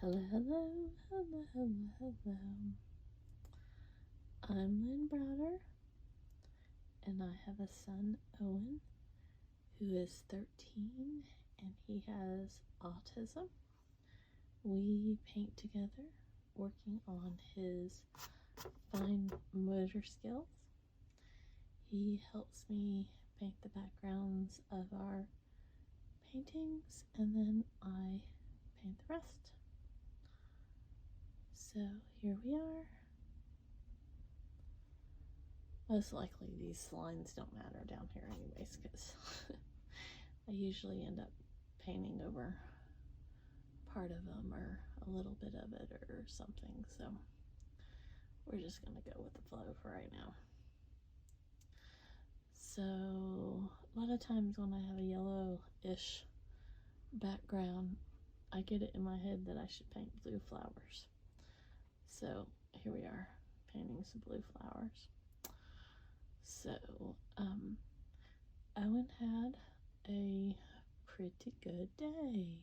Hello, hello, hello, hello, hello. I'm Lynn Browder, and I have a son, Owen, who is 13, and he has autism. We paint together, working on his fine motor skills. He helps me paint the backgrounds of our paintings, and then I paint the rest. So here we are. Most likely these lines don't matter down here anyways, because I usually end up painting over part of them or a little bit of it or something, so we're just going to go with the flow for right now. So a lot of times when I have a yellow-ish background, I get it in my head that I should paint blue flowers. So here we are, painting some blue flowers. So Owen had a pretty good day.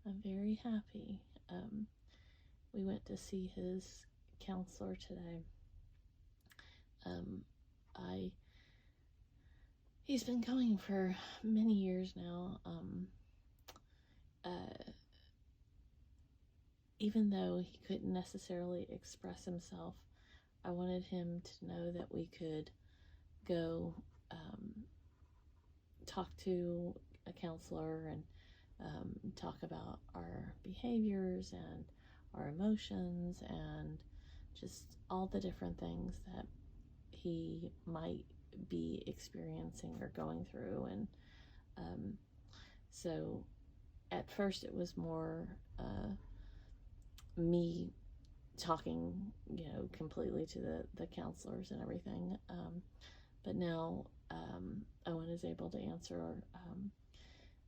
I'm very happy. We went to see his counselor today. He's been going for many years now. Even though he couldn't necessarily express himself, I wanted him to know that we could go talk to a counselor and talk about our behaviors and our emotions and just all the different things that he might be experiencing or going through. And so at first it was more me talking, completely to the counselors and everything. But now Owen is able to answer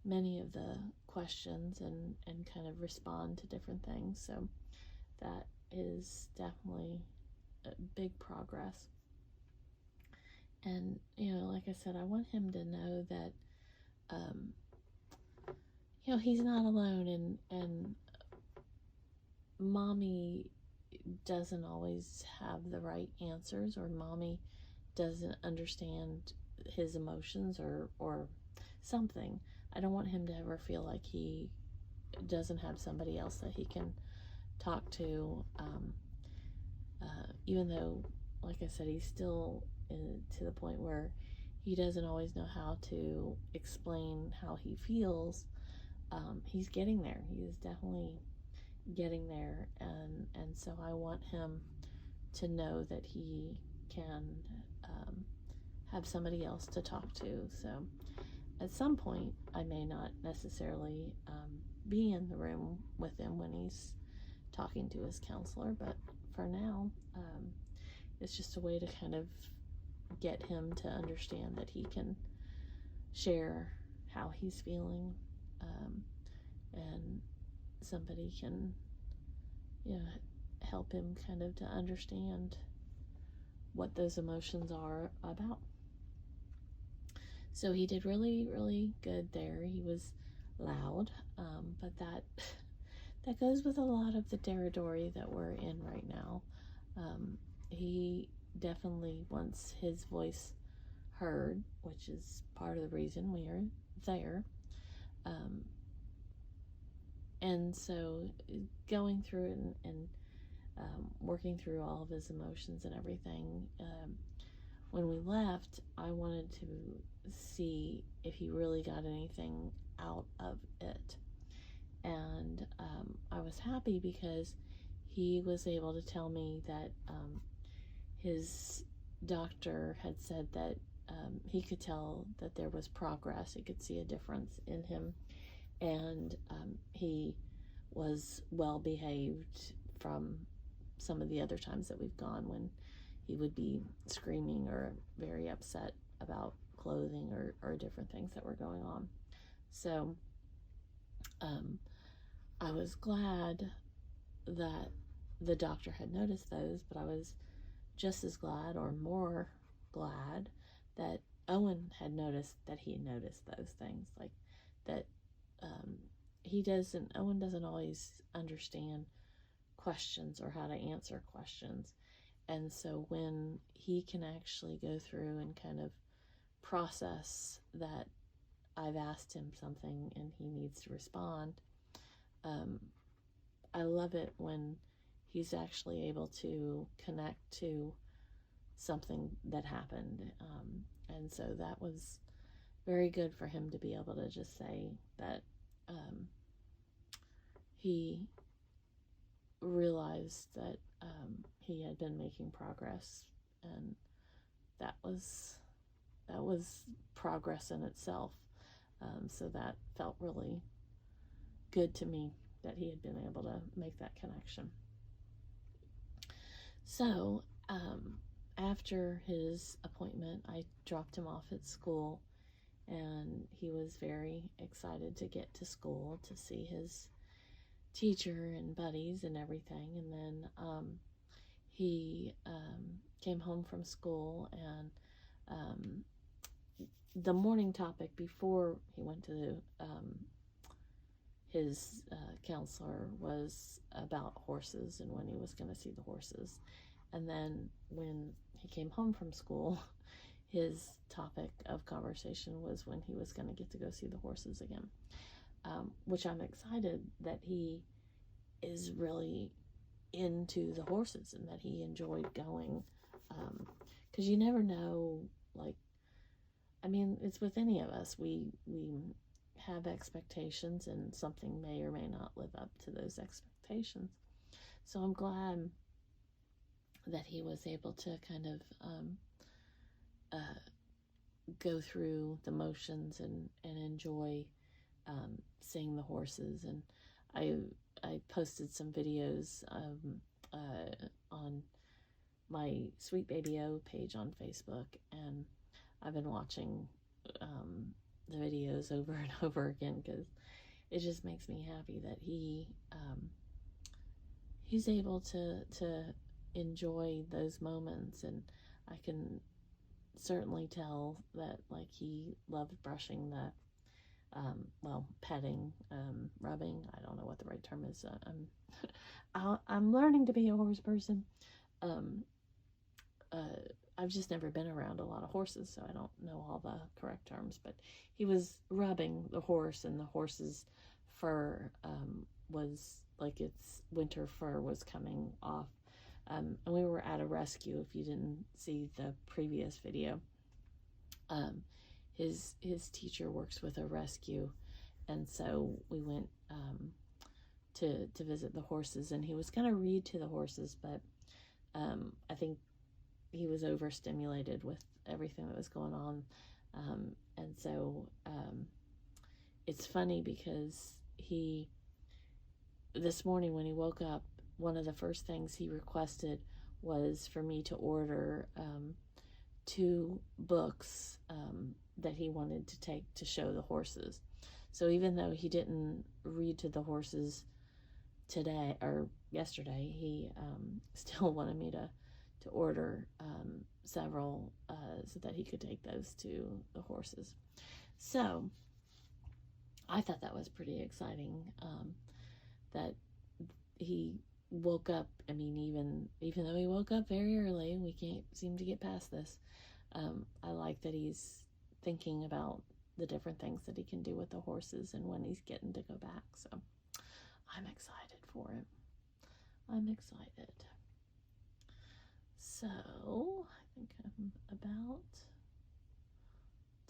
many of the questions and kind of respond to different things. So that is definitely a big progress. And, like I said, I want him to know that, he's not alone, and mommy doesn't always have the right answers, or mommy doesn't understand his emotions or something. I don't want him to ever feel like he doesn't have somebody else that he can talk to, even though, like I said, he's still to the point where he doesn't always know how to explain how he feels. He's getting there. He is definitely getting there, and so I want him to know that he can have somebody else to talk to. So at some point I may not necessarily be in the room with him when he's talking to his counselor, but for now it's just a way to kind of get him to understand that he can share how he's feeling, and somebody can help him kind of to understand what those emotions are about. So he did really, really good there. He was loud, but that goes with a lot of the territory that we're in right now. He definitely wants his voice heard, which is part of the reason we are there. And so going through it and working through all of his emotions and everything, when we left, I wanted to see if he really got anything out of it. And I was happy because he was able to tell me that his doctor had said that he could tell that there was progress. He could see a difference in him, and he was well behaved from some of the other times that we've gone, when he would be screaming or very upset about clothing or different things that were going on. So I was glad that the doctor had noticed those, but I was just as glad, or more glad, that Owen had noticed that he noticed those things, like that Owen doesn't always understand questions or how to answer questions. And so when he can actually go through and kind of process that I've asked him something and he needs to respond, I love it when he's actually able to connect to something that happened. And so that was very good for him to be able to just say that he realized that he had been making progress, and that was progress in itself. So that felt really good to me, that he had been able to make that connection. So after his appointment, I dropped him off at school, and he was very excited to get to school to see his teacher and buddies and everything. And then he came home from school, and the morning topic before he went to his counselor was about horses and when he was going to see the horses. And then when he came home from school, his topic of conversation was when he was going to get to go see the horses again, which I'm excited that he is really into the horses and that he enjoyed going, because you never know, like, I mean, it's with any of us. We have expectations, and something may or may not live up to those expectations. So I'm glad that he was able to kind of go through the motions and enjoy seeing the horses. And I posted some videos on my Sweet Baby O page on Facebook, and I've been watching the videos over and over again because it just makes me happy that he's able to enjoy those moments. And I can certainly tell that, like, he loved brushing the petting, rubbing. I don't know what the right term is. I'm learning to be a horse person. I've just never been around a lot of horses, so I don't know all the correct terms, but he was rubbing the horse, and the horse's fur was like its winter fur was coming off. And we were at a rescue, if you didn't see the previous video. His teacher works with a rescue, and so we went to visit the horses, and he was going to read to the horses, but I think he was overstimulated with everything that was going on. And so it's funny because this morning when he woke up, one of the first things he requested was for me to order 2 books that he wanted to take to show the horses. So even though he didn't read to the horses today or yesterday, he still wanted me to order several so that he could take those to the horses. So I thought that was pretty exciting, that he woke up. I mean, even though he woke up very early, we can't seem to get past this. I like that he's thinking about the different things that he can do with the horses and when he's getting to go back. So I'm excited for him. I'm excited. So I think I'm about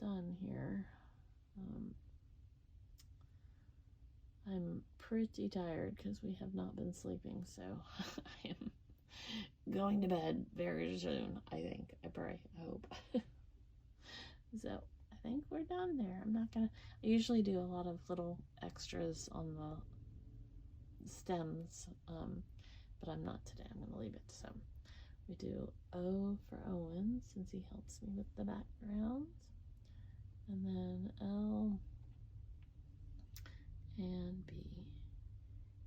done here. I'm pretty tired because we have not been sleeping, so I am going to bed very soon, I think. I pray, I hope. So I think we're done there. I usually do a lot of little extras on the stems, but I'm not today. I'm going to leave it. So we do O for Owen, since he helps me with the backgrounds, and then L and B.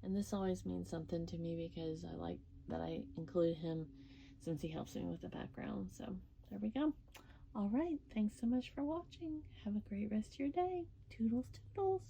And this always means something to me because I like that I include him since he helps me with the background. So there we go. All right, thanks so much for watching. Have a great rest of your day. Toodles, toodles.